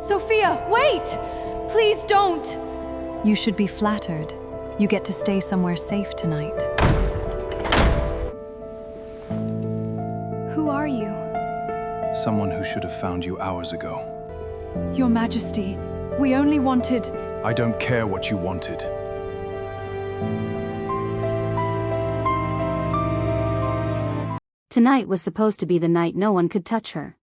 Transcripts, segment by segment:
Sophia, wait! Please don't! You should be flattered. You get to stay somewhere safe tonight. Who are you? Someone who should have found you hours ago. Your Majesty, we only wanted... I don't care what you wanted. Tonight was supposed to be the night no one could touch her.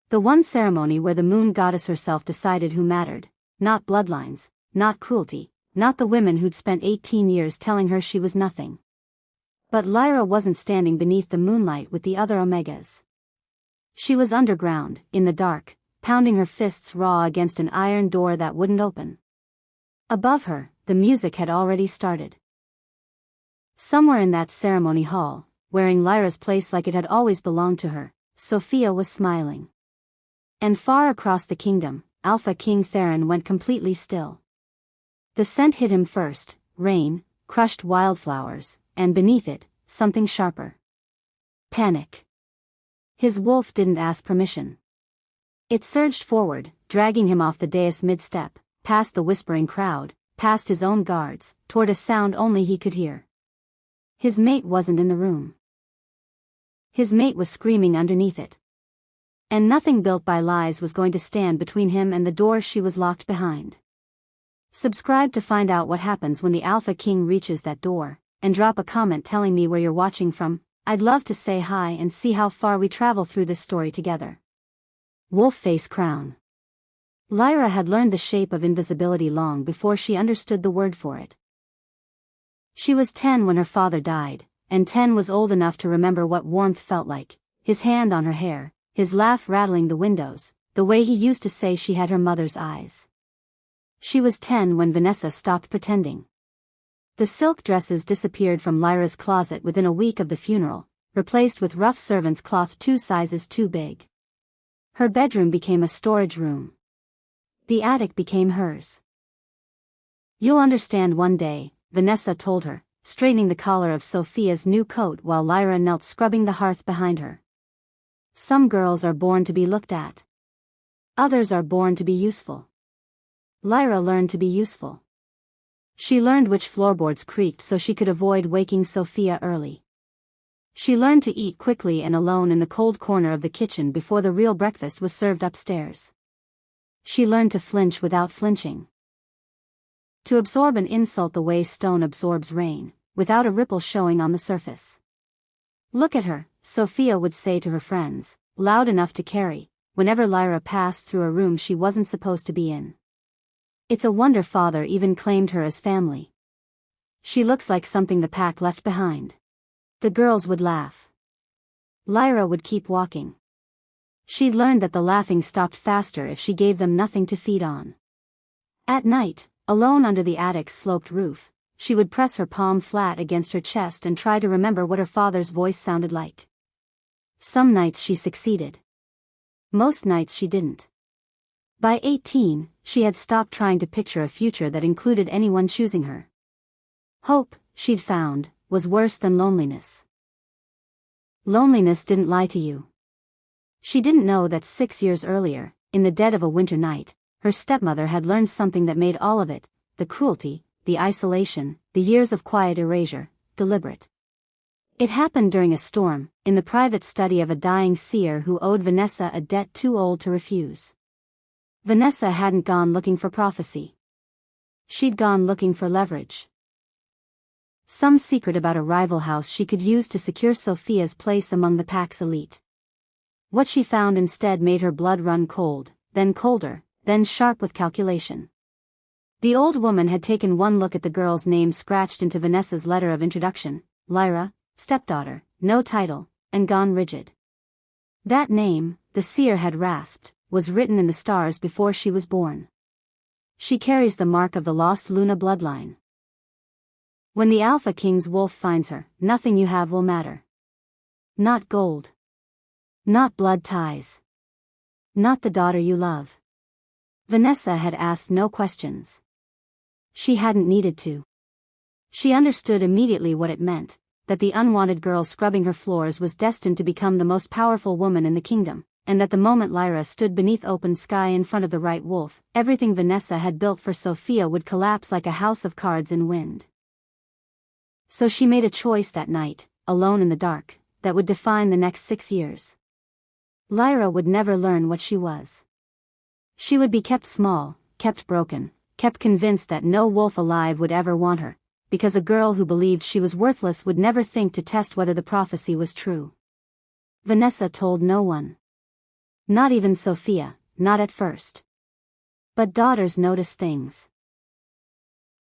The one ceremony where the moon goddess herself decided who mattered. Not bloodlines, not cruelty, not the women who'd spent 18 years telling her she was nothing. But Lyra wasn't standing beneath the moonlight with the other Omegas. She was underground, in the dark, pounding her fists raw against an iron door that wouldn't open. Above her, the music had already started. Somewhere in that ceremony hall, wearing Lyra's place like it had always belonged to her, Sophia was smiling. And far across the kingdom, Alpha King Theron went completely still. The scent hit him first, rain, crushed wildflowers, and beneath it, something sharper. Panic. His wolf didn't ask permission. It surged forward, dragging him off the dais mid-step, past the whispering crowd, past his own guards, toward a sound only he could hear. His mate wasn't in the room. His mate was screaming underneath it. And nothing built by lies was going to stand between him and the door she was locked behind. Subscribe to find out what happens when the Alpha King reaches that door, and drop a comment telling me where you're watching from. I'd love to say hi and see how far we travel through this story together. Wolf Face Crown. Lyra had learned the shape of invisibility long before she understood the word for it. She was 10 when her father died, and 10 was old enough to remember what warmth felt like, his hand on her hair, his laugh rattling the windows, the way he used to say she had her mother's eyes. She was 10 when Vanessa stopped pretending. The silk dresses disappeared from Lyra's closet within a week of the funeral, replaced with rough servant's cloth 2 sizes too big. Her bedroom became a storage room. The attic became hers. You'll understand one day, Vanessa told her, straightening the collar of Sophia's new coat while Lyra knelt scrubbing the hearth behind her. Some girls are born to be looked at. Others are born to be useful. Lyra learned to be useful. She learned which floorboards creaked so she could avoid waking Sophia early. She learned to eat quickly and alone in the cold corner of the kitchen before the real breakfast was served upstairs. She learned to flinch without flinching. To absorb an insult the way stone absorbs rain, without a ripple showing on the surface. Look at her, Sophia would say to her friends, loud enough to carry, whenever Lyra passed through a room she wasn't supposed to be in. It's a wonder father even claimed her as family. She looks like something the pack left behind. The girls would laugh. Lyra would keep walking. She'd learned that the laughing stopped faster if she gave them nothing to feed on. At night, alone under the attic's sloped roof, she would press her palm flat against her chest and try to remember what her father's voice sounded like. Some nights she succeeded. Most nights she didn't. By 18, she had stopped trying to picture a future that included anyone choosing her. Hope, she'd found, was worse than loneliness. Loneliness didn't lie to you. She didn't know that 6 years earlier, in the dead of a winter night, her stepmother had learned something that made all of it, the cruelty, the isolation, the years of quiet erasure, deliberate. It happened during a storm, in the private study of a dying seer who owed Vanessa a debt too old to refuse. Vanessa hadn't gone looking for prophecy. She'd gone looking for leverage. Some secret about a rival house she could use to secure Sophia's place among the pack's elite. What she found instead made her blood run cold, then colder, then sharp with calculation. The old woman had taken one look at the girl's name scratched into Vanessa's letter of introduction, Lyra, stepdaughter, no title, and gone rigid. That name, the seer had rasped, was written in the stars before she was born. She carries the mark of the lost Luna bloodline. When the Alpha King's wolf finds her, nothing you have will matter. Not gold. Not blood ties. Not the daughter you love. Vanessa had asked no questions. She hadn't needed to. She understood immediately what it meant, that the unwanted girl scrubbing her floors was destined to become the most powerful woman in the kingdom, and at the moment Lyra stood beneath open sky in front of the right wolf, everything Vanessa had built for Sophia would collapse like a house of cards in wind. So she made a choice that night, alone in the dark, that would define the next 6 years. Lyra would never learn what she was. She would be kept small, kept broken, kept convinced that no wolf alive would ever want her, because a girl who believed she was worthless would never think to test whether the prophecy was true. Vanessa told no one. Not even Sophia, not at first. But daughters notice things.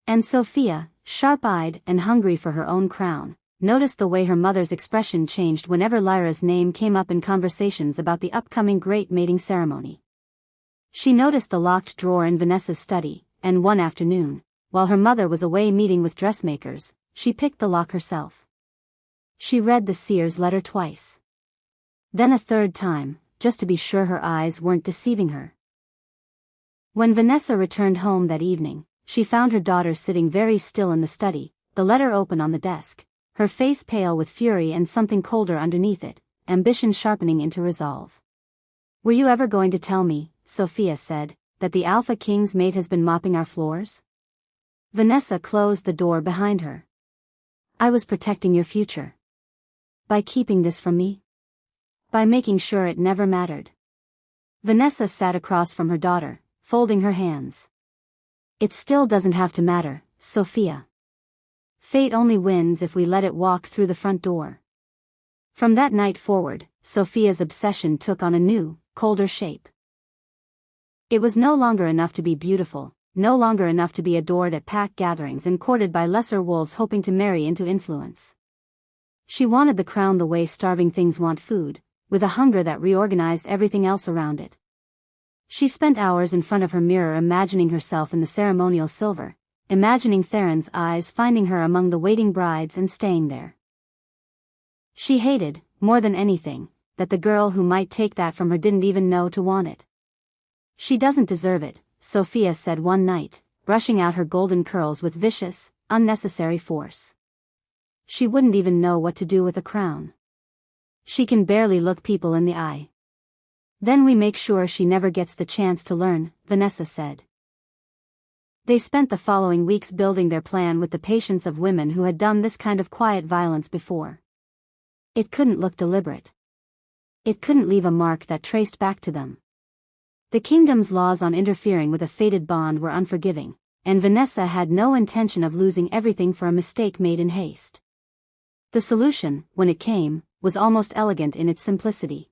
And Sophia, sharp-eyed and hungry for her own crown, noticed the way her mother's expression changed whenever Lyra's name came up in conversations about the upcoming great mating ceremony. She noticed the locked drawer in Vanessa's study, and one afternoon, while her mother was away meeting with dressmakers, she picked the lock herself. She read the seer's letter twice. Then a third time, just to be sure her eyes weren't deceiving her. When Vanessa returned home that evening, she found her daughter sitting very still in the study, the letter open on the desk, her face pale with fury and something colder underneath it, ambition sharpening into resolve. "Were you ever going to tell me," Sophia said, "that the Alpha King's mate has been mopping our floors?" Vanessa closed the door behind her. "I was protecting your future. By keeping this from me? By making sure it never mattered." Vanessa sat across from her daughter, folding her hands. "It still doesn't have to matter, Sophia. Fate only wins if we let it walk through the front door." From that night forward, Sophia's obsession took on a new, colder shape. It was no longer enough to be beautiful, no longer enough to be adored at pack gatherings and courted by lesser wolves hoping to marry into influence. She wanted the crown the way starving things want food, with a hunger that reorganized everything else around it. She spent hours in front of her mirror imagining herself in the ceremonial silver, imagining Theron's eyes finding her among the waiting brides and staying there. She hated, more than anything, that the girl who might take that from her didn't even know to want it. "She doesn't deserve it," Sophia said one night, brushing out her golden curls with vicious, unnecessary force. "She wouldn't even know what to do with a crown. She can barely look people in the eye." "Then we make sure she never gets the chance to learn," Vanessa said. They spent the following weeks building their plan with the patience of women who had done this kind of quiet violence before. It couldn't look deliberate. It couldn't leave a mark that traced back to them. The kingdom's laws on interfering with a fated bond were unforgiving, and Vanessa had no intention of losing everything for a mistake made in haste. The solution, when it came, was almost elegant in its simplicity.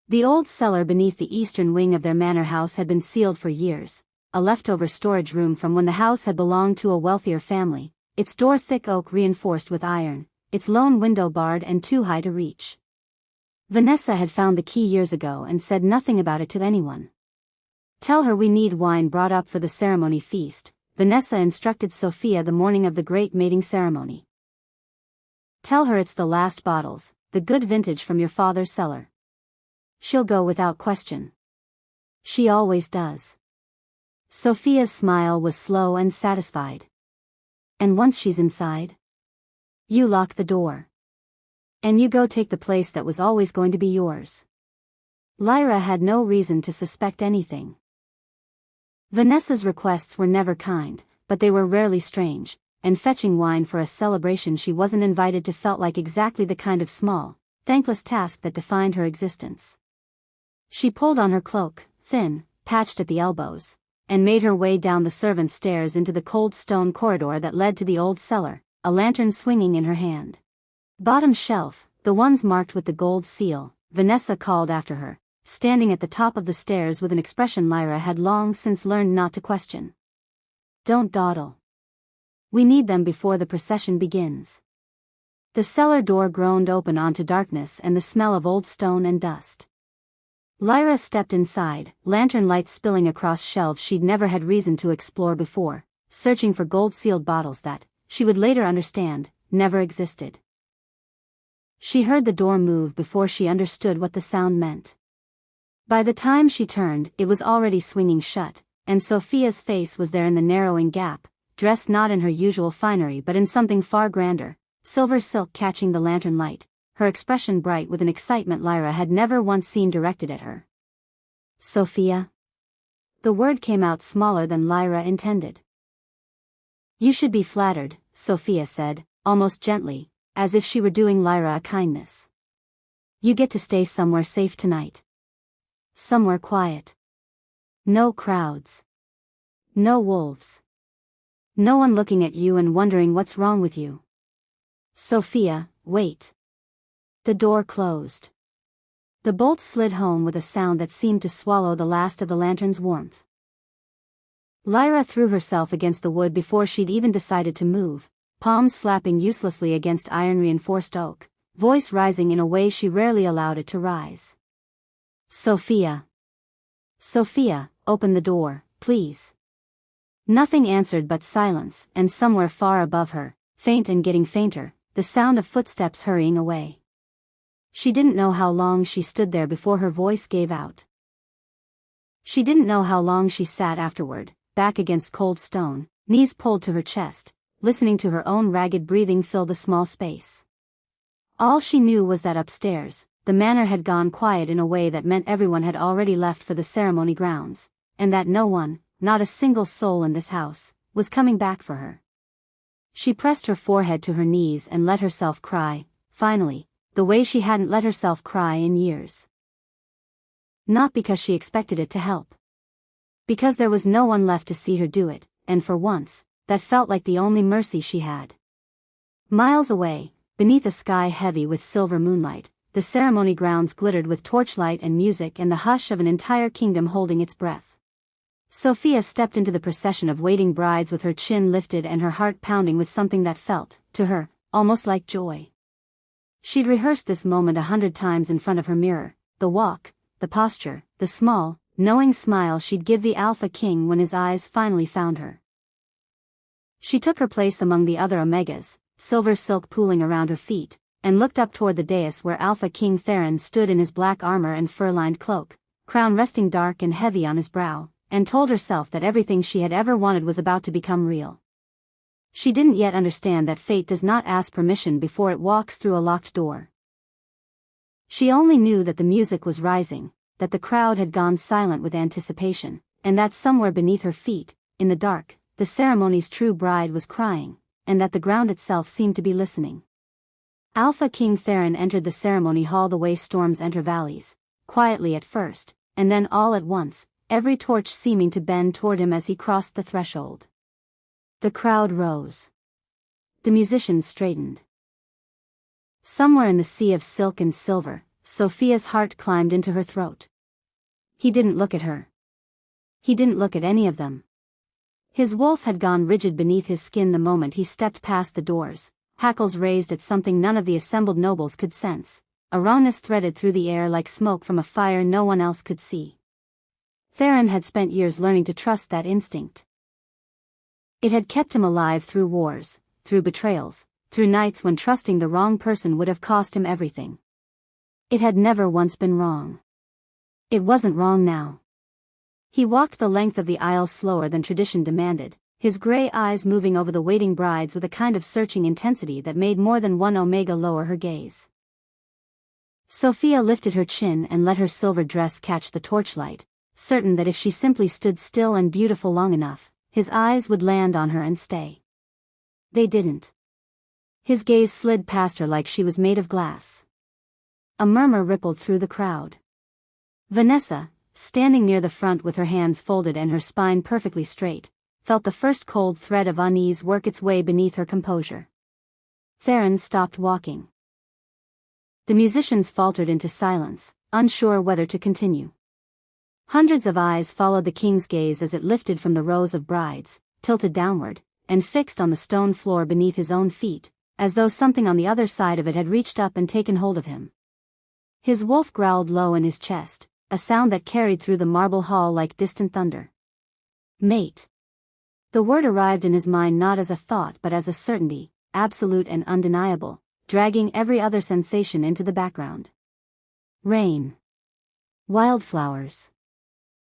The old cellar beneath the eastern wing of their manor house had been sealed for years, a leftover storage room from when the house had belonged to a wealthier family, its door thick oak reinforced with iron, its lone window barred and too high to reach. Vanessa had found the key years ago and said nothing about it to anyone. "Tell her we need wine brought up for the ceremony feast," Vanessa instructed Sophia the morning of the great mating ceremony. "Tell her it's the last bottles, the good vintage from your father's cellar. She'll go without question. She always does." Sophia's smile was slow and satisfied. "And once she's inside, you lock the door. And you go take the place that was always going to be yours." Lyra had no reason to suspect anything. Vanessa's requests were never kind, but they were rarely strange, and fetching wine for a celebration she wasn't invited to felt like exactly the kind of small, thankless task that defined her existence. She pulled on her cloak, thin, patched at the elbows, and made her way down the servants' stairs into the cold stone corridor that led to the old cellar, a lantern swinging in her hand. "Bottom shelf, the ones marked with the gold seal," Vanessa called after her, standing at the top of the stairs with an expression Lyra had long since learned not to question. "Don't dawdle. We need them before the procession begins." The cellar door groaned open onto darkness and the smell of old stone and dust. Lyra stepped inside, lantern light spilling across shelves she'd never had reason to explore before, searching for gold-sealed bottles that, she would later understand, never existed. She heard the door move before she understood what the sound meant. By the time she turned, it was already swinging shut, and Sophia's face was there in the narrowing gap, dressed not in her usual finery but in something far grander, silver silk catching the lantern light, her expression bright with an excitement Lyra had never once seen directed at her. "Sophia?" The word came out smaller than Lyra intended. "You should be flattered," Sophia said, almost gently, as if she were doing Lyra a kindness. "You get to stay somewhere safe tonight. Somewhere quiet. No crowds. No wolves. No one looking at you and wondering what's wrong with you." "Sophia, wait." The door closed. The bolt slid home with a sound that seemed to swallow the last of the lantern's warmth. Lyra threw herself against the wood before she'd even decided to move, palms slapping uselessly against iron-reinforced oak, voice rising in a way she rarely allowed it to rise. "Sophia. Sophia, open the door, please." Nothing answered but silence, and somewhere far above her, faint and getting fainter, the sound of footsteps hurrying away. She didn't know how long she stood there before her voice gave out. She didn't know how long she sat afterward, back against cold stone, knees pulled to her chest, listening to her own ragged breathing fill the small space. All she knew was that upstairs, the manor had gone quiet in a way that meant everyone had already left for the ceremony grounds, and that no one, not a single soul in this house, was coming back for her. She pressed her forehead to her knees and let herself cry, finally, the way she hadn't let herself cry in years. Not because she expected it to help. Because there was no one left to see her do it, and for once, that felt like the only mercy she had. Miles away, beneath a sky heavy with silver moonlight, the ceremony grounds glittered with torchlight and music and the hush of an entire kingdom holding its breath. Sophia stepped into the procession of waiting brides with her chin lifted and her heart pounding with something that felt, to her, almost like joy. She'd rehearsed this moment 100 times in front of her mirror, the walk, the posture, the small, knowing smile she'd give the Alpha King when his eyes finally found her. She took her place among the other Omegas, silver silk pooling around her feet, and looked up toward the dais where Alpha King Theron stood in his black armor and fur-lined cloak, crown resting dark and heavy on his brow, and told herself that everything she had ever wanted was about to become real. She didn't yet understand that fate does not ask permission before it walks through a locked door. She only knew that the music was rising, that the crowd had gone silent with anticipation, and that somewhere beneath her feet, in the dark, the ceremony's true bride was crying, and that the ground itself seemed to be listening. Alpha King Theron entered the ceremony hall the way storms enter valleys, quietly at first, and then all at once, every torch seeming to bend toward him as he crossed the threshold. The crowd rose. The musicians straightened. Somewhere in the sea of silk and silver, Sophia's heart climbed into her throat. He didn't look at her. He didn't look at any of them. His wolf had gone rigid beneath his skin the moment he stepped past the doors, hackles raised at something none of the assembled nobles could sense, a rawness threaded through the air like smoke from a fire no one else could see. Theron had spent years learning to trust that instinct. It had kept him alive through wars, through betrayals, through nights when trusting the wrong person would have cost him everything. It had never once been wrong. It wasn't wrong now. He walked the length of the aisle slower than tradition demanded, his gray eyes moving over the waiting brides with a kind of searching intensity that made more than one Omega lower her gaze. Sophia lifted her chin and let her silver dress catch the torchlight, certain that if she simply stood still and beautiful long enough, his eyes would land on her and stay. They didn't. His gaze slid past her like she was made of glass. A murmur rippled through the crowd. Vanessa, standing near the front with her hands folded and her spine perfectly straight, felt the first cold thread of unease work its way beneath her composure. Theron stopped walking. The musicians faltered into silence, unsure whether to continue. Hundreds of eyes followed the king's gaze as it lifted from the rows of brides, tilted downward, and fixed on the stone floor beneath his own feet, as though something on the other side of it had reached up and taken hold of him. His wolf growled low in his chest, a sound that carried through the marble hall like distant thunder. Mate. The word arrived in his mind not as a thought but as a certainty, absolute and undeniable, dragging every other sensation into the background. Rain. Wildflowers.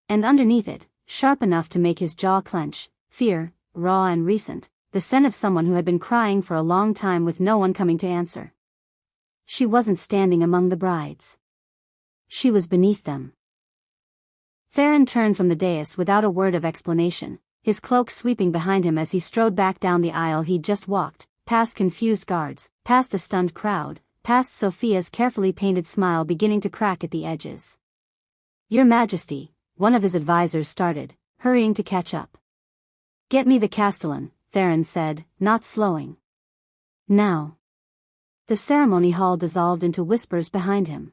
And underneath it, sharp enough to make his jaw clench, fear, raw and recent, the scent of someone who had been crying for a long time with no one coming to answer. She wasn't standing among the brides. She was beneath them. Theron turned from the dais without a word of explanation, his cloak sweeping behind him as he strode back down the aisle he'd just walked, past confused guards, past a stunned crowd, past Sophia's carefully painted smile beginning to crack at the edges. "Your Majesty," one of his advisors started, hurrying to catch up. "Get me the castellan," Theron said, not slowing. "Now." The ceremony hall dissolved into whispers behind him.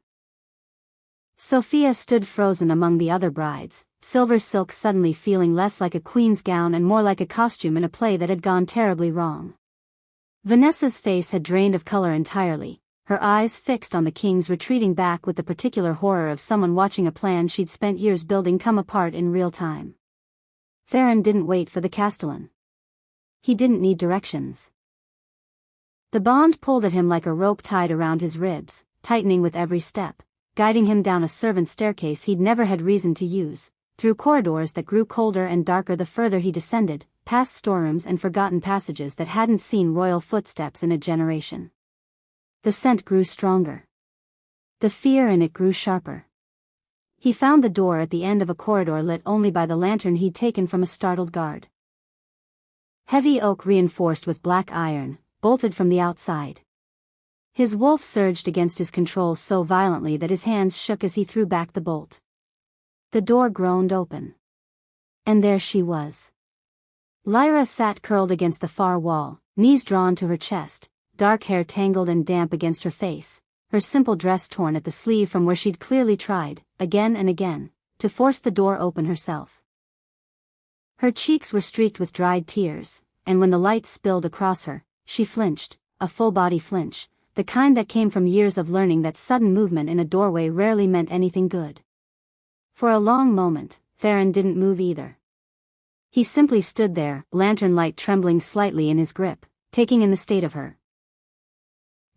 Sophia stood frozen among the other brides, silver silk suddenly feeling less like a queen's gown and more like a costume in a play that had gone terribly wrong. Vanessa's face had drained of color entirely, her eyes fixed on the king's retreating back with the particular horror of someone watching a plan she'd spent years building come apart in real time. Theron didn't wait for the castellan. He didn't need directions. The bond pulled at him like a rope tied around his ribs, tightening with every step, guiding him down a servant's staircase he'd never had reason to use, through corridors that grew colder and darker the further he descended, past storerooms and forgotten passages that hadn't seen royal footsteps in a generation. The scent grew stronger. The fear in it grew sharper. He found the door at the end of a corridor lit only by the lantern he'd taken from a startled guard. Heavy oak reinforced with black iron, bolted from the outside. His wolf surged against his controls so violently that his hands shook as he threw back the bolt. The door groaned open. And there she was. Lyra sat curled against the far wall, knees drawn to her chest, dark hair tangled and damp against her face, her simple dress torn at the sleeve from where she'd clearly tried, again and again, to force the door open herself. Her cheeks were streaked with dried tears, and when the light spilled across her, she flinched, a full-body flinch, the kind that came from years of learning that sudden movement in a doorway rarely meant anything good. For a long moment, Theron didn't move either. He simply stood there, lantern light trembling slightly in his grip, taking in the state of her.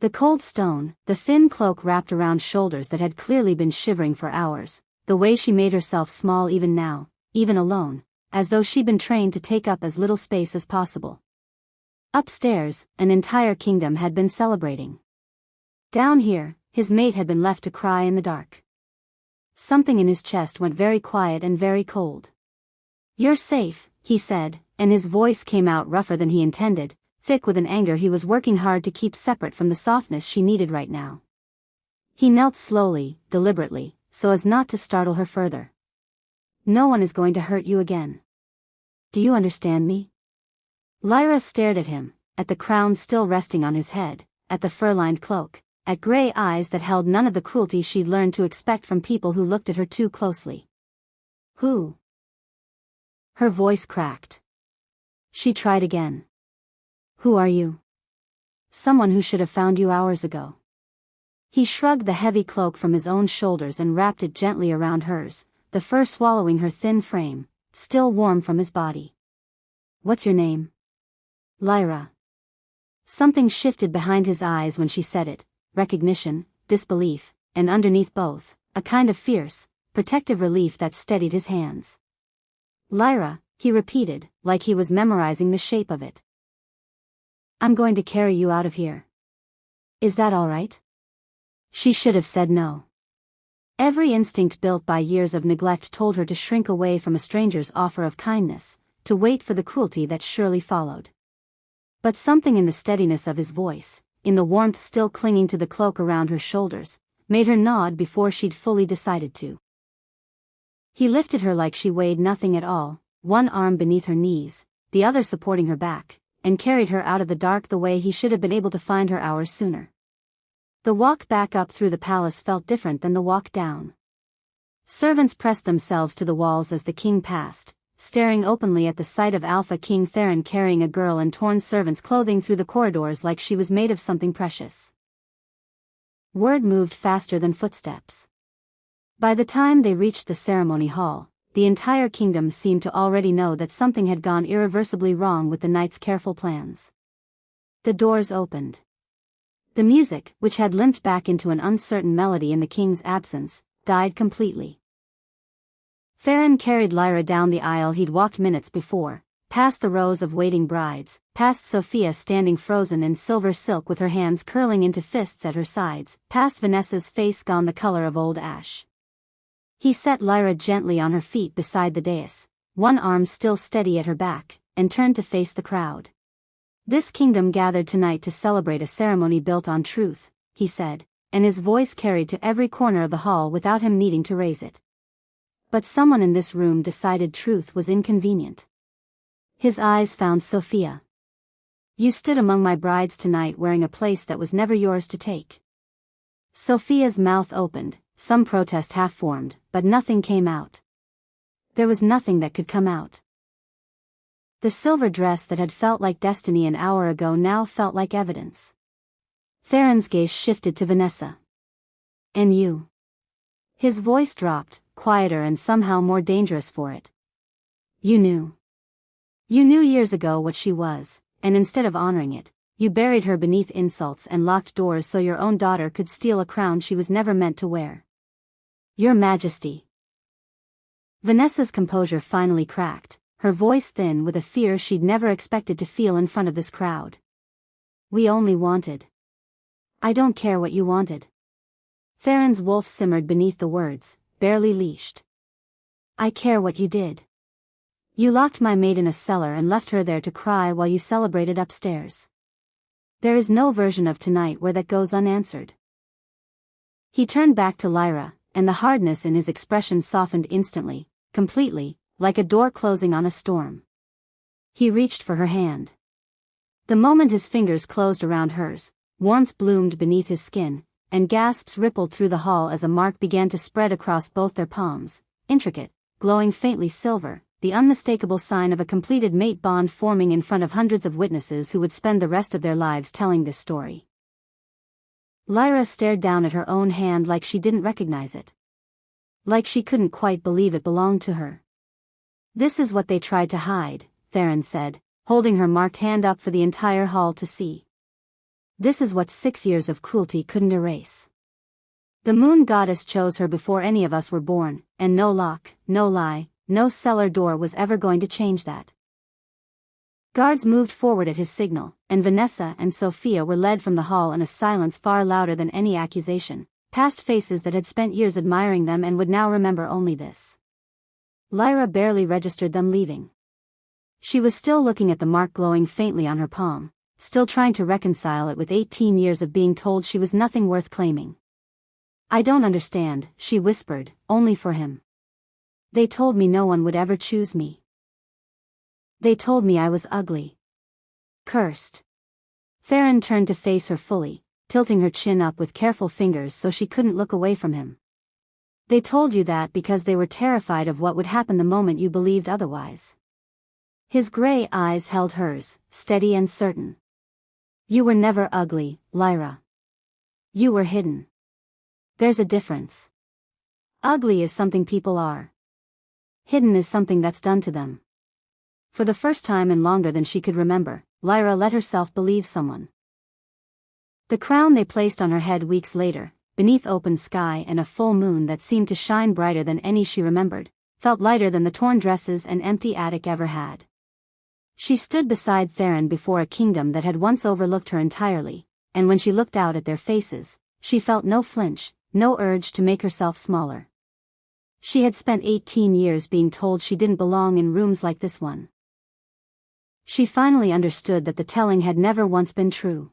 The cold stone, the thin cloak wrapped around shoulders that had clearly been shivering for hours, the way she made herself small even now, even alone, as though she'd been trained to take up as little space as possible. Upstairs, an entire kingdom had been celebrating. Down here, his mate had been left to cry in the dark. Something in his chest went very quiet and very cold. "You're safe," he said, and his voice came out rougher than he intended, thick with an anger he was working hard to keep separate from the softness she needed right now. He knelt slowly, deliberately, so as not to startle her further. "No one is going to hurt you again. Do you understand me?" Lyra stared at him, at the crown still resting on his head, at the fur-lined cloak, at gray eyes that held none of the cruelty she'd learned to expect from people who looked at her too closely. "Who?" Her voice cracked. She tried again. "Who are you?" "Someone who should have found you hours ago." He shrugged the heavy cloak from his own shoulders and wrapped it gently around hers, the fur swallowing her thin frame, still warm from his body. "What's your name?" "Lyra." Something shifted behind his eyes when she said it, recognition, disbelief, and underneath both, a kind of fierce, protective relief that steadied his hands. "Lyra," he repeated, like he was memorizing the shape of it. "I'm going to carry you out of here. Is that all right?" She should have said no. Every instinct built by years of neglect told her to shrink away from a stranger's offer of kindness, to wait for the cruelty that surely followed. But something in the steadiness of his voice, in the warmth still clinging to the cloak around her shoulders, made her nod before she'd fully decided to. He lifted her like she weighed nothing at all, one arm beneath her knees, the other supporting her back, and carried her out of the dark the way he should have been able to find her hours sooner. The walk back up through the palace felt different than the walk down. Servants pressed themselves to the walls as the king passed, staring openly at the sight of Alpha King Theron carrying a girl in torn servant's clothing through the corridors like she was made of something precious. Word moved faster than footsteps. By the time they reached the ceremony hall, the entire kingdom seemed to already know that something had gone irreversibly wrong with the knight's careful plans. The doors opened. The music, which had limped back into an uncertain melody in the king's absence, died completely. Theron carried Lyra down the aisle he'd walked minutes before, past the rows of waiting brides, past Sophia standing frozen in silver silk with her hands curling into fists at her sides, past Vanessa's face gone the color of old ash. He set Lyra gently on her feet beside the dais, one arm still steady at her back, and turned to face the crowd. "This kingdom gathered tonight to celebrate a ceremony built on truth," he said, and his voice carried to every corner of the hall without him needing to raise it. But someone in this room decided truth was inconvenient. His eyes found Sophia. "You stood among my brides tonight wearing a place that was never yours to take." Sophia's mouth opened, some protest half-formed, but nothing came out. There was nothing that could come out. The silver dress that had felt like destiny an hour ago now felt like evidence. Theron's gaze shifted to Vanessa. "And you?" His voice dropped, quieter and somehow more dangerous for it. "You knew. You knew years ago what she was, and instead of honoring it, you buried her beneath insults and locked doors so your own daughter could steal a crown she was never meant to wear." "Your Majesty." Vanessa's composure finally cracked, her voice thin with a fear she'd never expected to feel in front of this crowd. "We only wanted." "I don't care what you wanted." Theron's wolf simmered beneath the words, barely leashed. "I care what you did. You locked my maid in a cellar and left her there to cry while you celebrated upstairs. There is no version of tonight where that goes unanswered." He turned back to Lyra, and the hardness in his expression softened instantly, completely, like a door closing on a storm. He reached for her hand. The moment his fingers closed around hers, warmth bloomed beneath his skin, and gasps rippled through the hall as a mark began to spread across both their palms, intricate, glowing faintly silver, the unmistakable sign of a completed mate bond forming in front of hundreds of witnesses who would spend the rest of their lives telling this story. Lyra stared down at her own hand like she didn't recognize it. Like she couldn't quite believe it belonged to her. "This is what they tried to hide," Theron said, holding her marked hand up for the entire hall to see. "This is what 6 years of cruelty couldn't erase. The moon goddess chose her before any of us were born, and no lock, no lie, no cellar door was ever going to change that." Guards moved forward at his signal, and Vanessa and Sophia were led from the hall in a silence far louder than any accusation, past faces that had spent years admiring them and would now remember only this. Lyra barely registered them leaving. She was still looking at the mark glowing faintly on her palm, still trying to reconcile it with 18 years of being told she was nothing worth claiming. "I don't understand," she whispered, "only for him. They told me no one would ever choose me. They told me I was ugly. Cursed." Theron turned to face her fully, tilting her chin up with careful fingers so she couldn't look away from him. "They told you that because they were terrified of what would happen the moment you believed otherwise." His gray eyes held hers, steady and certain. "You were never ugly, Lyra. You were hidden. There's a difference. Ugly is something people are. Hidden is something that's done to them." For the first time in longer than she could remember, Lyra let herself believe someone. The crown they placed on her head weeks later, beneath open sky and a full moon that seemed to shine brighter than any she remembered, felt lighter than the torn dresses and empty attic ever had. She stood beside Theron before a kingdom that had once overlooked her entirely, and when she looked out at their faces, she felt no flinch, no urge to make herself smaller. She had spent 18 years being told she didn't belong in rooms like this one. She finally understood that the telling had never once been true.